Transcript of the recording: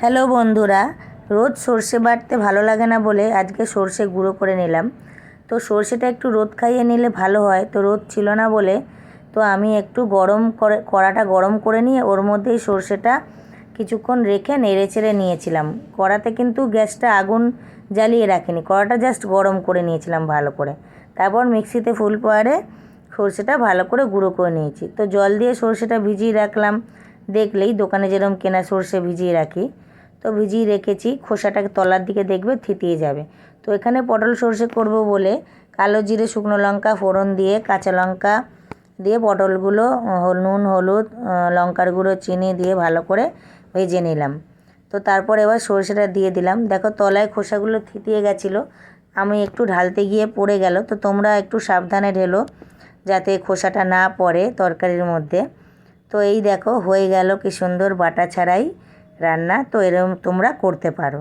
Hello বন্ধুরা, রোজ সর্ষে বাটতে ভালো লাগে না বলে আজকে সর্ষে গুঁড়ো করে নিলাম। তো সর্ষেটা একটু রোদ খাইয়ে নিলে ভালো হয়, তো রোদ ছিল না বলে তো আমি একটু কড়াটা গরম করে নিয়ে ওর মধ্যেই সর্ষেটা কিছুক্ষণ রেখে নেড়ে চেড়ে নিয়েছিলাম। কড়াতে কিন্তু গ্যাসটা আগুন জ্বালিয়ে রাখিনি, কড়াটা জাস্ট গরম করে নিয়েছিলাম ভালো করে। তারপর মিক্সিতে ফুল পাওয়ারে সর্ষেটা ভালো করে গুঁড়ো করে নিয়েছি। তো জল দিয়ে সর্ষেটা ভিজিয়ে রাখলাম, দেখলেই দোকানে যেরকম কেনা সর্ষে ভিজিয়ে রাখি তো ভিজিয়ে রেখেছি। খোসাটাকে তলার দিকে দেখবে থিতিয়ে যাবে। তো এখানে পটল সর্ষে করব বলে কালো জিরে শুকনো লঙ্কা ফোড়ন দিয়ে কাঁচা লঙ্কা দিয়ে পটলগুলো নুন হলুদ লঙ্কার গুঁড়ো চিনি দিয়ে ভালো করে ভেজে নিলাম। তো তারপর এবার সর্ষেটা দিয়ে দিলাম। দেখো তলায় খোসাগুলো থিতিয়ে গেছিলো, আমি একটু ঢালতে গিয়ে পড়ে গেল। তো তোমরা একটু সাবধানে ঢেলো যাতে খোসাটা না পড়ে তরকারির মধ্যে। তো এই দেখো হয়ে গেল কি সুন্দর বাটা ছাড়াই রান্না। তো এরকম তোমরা করতে পারো।